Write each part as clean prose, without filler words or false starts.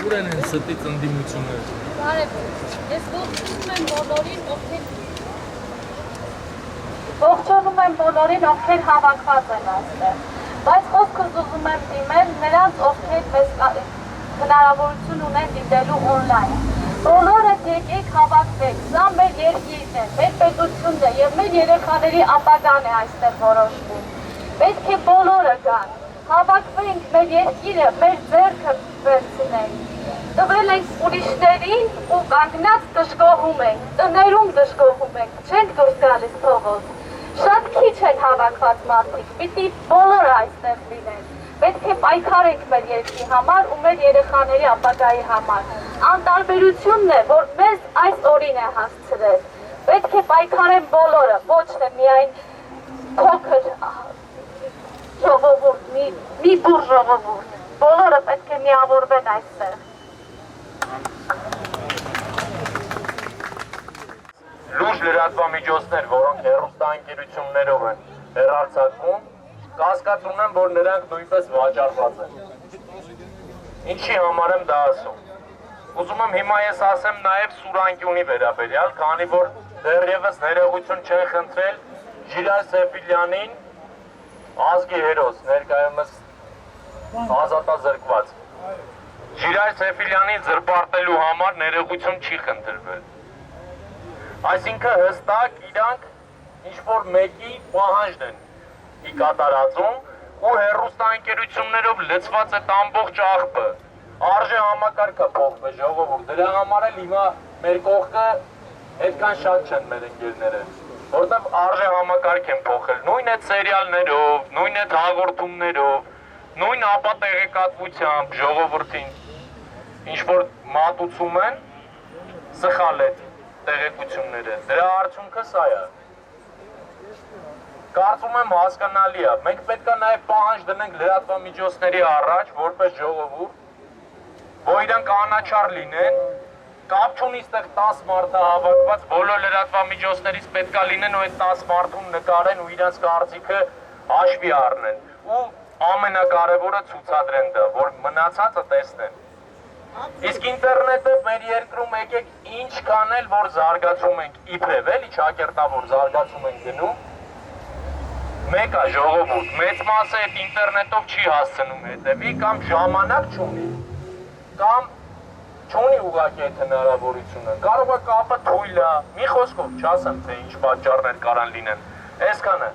Ուրեն են ստի ընդդիմությունները։ Բարև, ես ողջունում եմ բոլորին, ովքեր հավաքված են այստեղ, բայց խոսքս ուզում եմ դիմել նրանց, ովքեր մեզ հնարավորություն ունեն դիտելու օնլայն։ Բոլորը եկեք հավաքվեք, սա մեր երկիրն է, մեր պետությունն է և մեր երեխաների ապագան է այստեղ որոշվում։ Պետք է բոլորը գան, հավաքվենք մեր երկիրը, մեր ձեռքը վերցնենք։ Տվել ենք ուրիշներին ու կանգնած դժգոհում ենք, տներում դժգոհում ենք, չենք դուրս գալիս փողոց։ Շատ քիչ են հավաքված մարդիկ, պիտի բոլորը այստեղ լինեն։ Պետք է պայքարենք մեր երկրի համար ու մեր երեխաների ապագայի համար։ Անտարբերությունն է, որ մեզ այս օրին է հասցրել։ Պետք է պայքարեն բոլորը, ոչ թե միայն փոքր ժողովուրդ, մի բուր ժողովուրդ։ Բոլորը պետք է միավորվեն այստեղ։ Լուրջ լրատվամիջոցներ, որոնք հեռուստաընկերություններով են հեռարձակվում, կասկածում եմ, որ նրանք նույնպես վաճառված են։ Ինչի համար եմ դա ասում։ Ուզում եմ հիմա ես ասեմ նաև Սուրանկյունի վերաբերյալ, քանի որ դեռևս ներողություն չեն խնդրել Ժիրայր Սեֆիլյանին, ազգի հերոս, ներկայումս ազատազրկված։ Ժիրայր Սեֆիլյանին զրպարտելու համար ներողություն չի խնդրվել։ Այսինքն հստակ իրանք ինչ-որ մեկի պահանջն են կատարածում ու հեռուստաընկերություններով լցված այդ ամբողջ աղբը։ Արժե համակարգը փոխվել ժողովուրդ, դրա համար էլ հիմա մեր կողքը այդքան շատ չեն մեր ընկերները, որտեղ արժե համակարգ են փոխել, նույն այդ սերիալներով, նույն այդ հաղորդումներով, նույն ապատեղեկատվությամբ ժողովրդին ինչ-որ մատուցում են, սխալ է տեղեկությունները, դրա արդյունքը սա է։ Կարծում եմ հասկանալի է, մենք պետք է նաև պահանջ դնենք լրատվամիջոցների առաջ, որպես ժողովուրդ, որ իրանք անաչառ լինեն, կապ չունի ստեղ 10 մարդ հավաքված, բոլոր լրատվամիջոցներից պետք է լինեն ու այդ 10 մարդուն նկարեն ու իրանց կարծիքը հաշվի առնեն ու ամենակարևորը ցուցադրեն դա, որ մնացածը տեսնեն։ Իսկ ինտերնետը մեր երկրում եկեք ինչ կանել, որ զարգացում ենք իբրև էլի ճակերտավոր զարգացում ենք գնում։ Մեկը ժողովուրդ, մեծ մասը այդ ինտերնետով չի հասցնում հետևի, կամ ժամանակ չունի, կամ չունի ուղղակի այդ հնարավորությունը, կարող է կապը թույլ է, մի խոսքով չասեմ, թե ինչ պատճառներ կարան լինեն, այսքանը։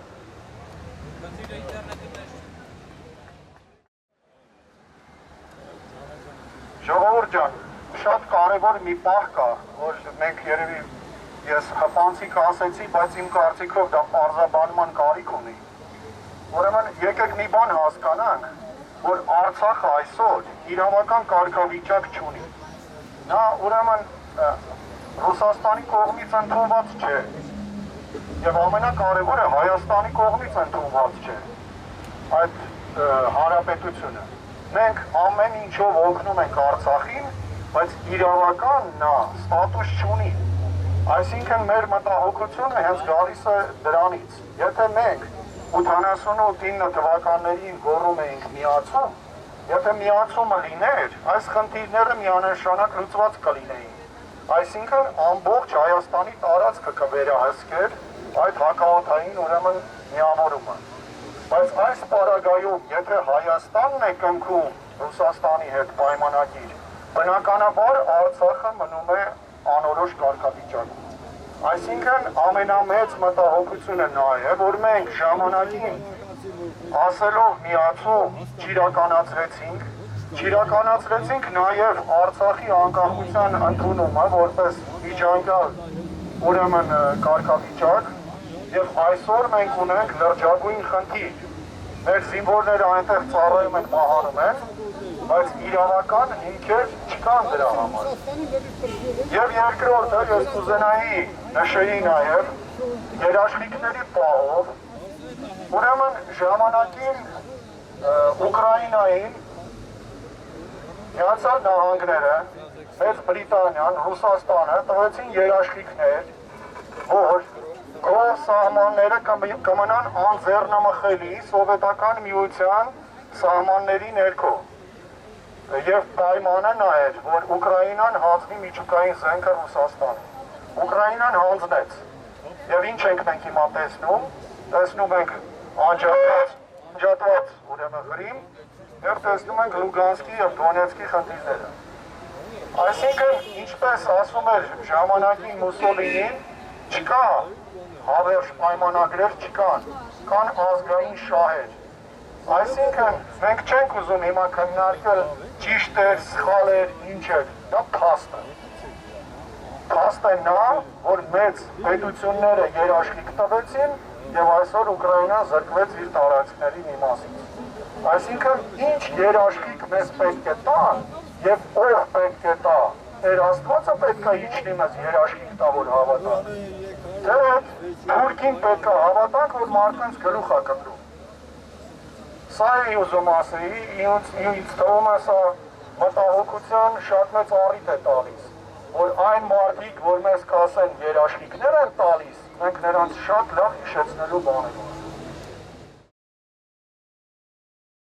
Ժողովուրդ ջան, շատ կարևոր մի պահ կա, որ մենք երևի ես հպանցիկ ասեցի, բայց իմ կարծիքով դա պարզաբանման կարիք ունի։ Ուրեմն եկեք մի բան հասկանանք, որ Արցախը այսօր իրավական կարգավիճակ չունի։ Նա ուրեմն Ռուսաստանի կողմից ընդունված չէ եւ ամենակարևորը Հայաստանի կողմից ընդունված չէ այդ հանրապետությունը։ Մենք ամեն ինչով օգնում ենք Արցախին, բայց իրավական նա ստատուս չունի։ Այսինքն մեր մտահոգությունը հենց գալիս է դրանից։ Եթե մենք 89 թվականներին գոռում էինք միացում, եթե միացումը լիներ, այս խնդիրները միանշանակ լուծված կլինեին։ Այսինքն ամբողջ Հայաստանի տարածքը կվերահսկեր այդ հակաօդային ուրեմն միավորումը։ Բայց այս պարագայում, եթե Հայաստանն է կնքում Ռուսաստանի հետ պայմանագիր, բնականաբար Արցախը մնում է անորոշ կարգավիճակում։ Այսինքն ամենամեծ մտահոգությունը նա է, որ մենք ժամանակին ասելով միացում չիրականացրեցինք նաև Արցախի անկախության ընդունումը որպես միջանկյալ ուրեմն կարգավիճակ եւ այսօր մենք ունենք լրջագույն խնդիր։ Մեր զինվորները այնտեղ ծառայում են, մահանում են, բայց իրավական հիմքեր չկան դրա համար։ Եվ երկրորդը ես կուզենայի նշեի նաև երաշխիքների պահով, ուրեմն ժամանակին Ուկրաինային Միացյալ Նահանգները, Մեծ Բրիտանիան, Ռուսաստանը տվեցին երաշխիքներ, որ քո սահմանները կմնան անձեռնմխելի սովետական միության սահմանների ներքո։ եւ պայմանը նա էր, որ Ուկրաինան հանձնի միջուկային զենքը Ռուսաստանին։ Ուկրաինան հանձնեց։ Եվ ինչ ենք մենք հիմա տեսնում ենք անջատված ուրեմն Ղրիմ, եւ տեսնում ենք Լուգանսկի եւ Դոնեցկի խնդիրները։ Այսինքն, ինչպես ասում էր ժամանակին Մուսոլինին, չկա հավերժ պայմանագրեր չկան, կան ազգային շահեր։ Այսինքն, մենք չենք ուզում հիմա քննարկել ճիշտ էր, սխալ էր, ինչ էր, դա փաստ է։ Փաստ է նա, որ մեծ պետությունները երաշխիք տվեցին եւ այսօր Ուկրաինան զրկվեց իր տարածքների մի մասից։ Այսինքն, ինչ երաշխիք մեզ պետք է տան եւ ով պետք է տա, Էր Աստվածը պետք է իջնի մեզ երաշխիք տա, որ հավատանք։ Թե Թուրքին պետք է հավատանք, որ մարդկանց գլուխ է կտրում։ Սա է ուզում ասեի, ինձ թվում է սա մտահոգության շատ մեծ առիթ է տալիս, որ այն մարդիկ, որ մեզ կասեն երաշխիքներ են տալիս, մենք նրանց շատ լավ հիշեցնելու բաներ ունենք։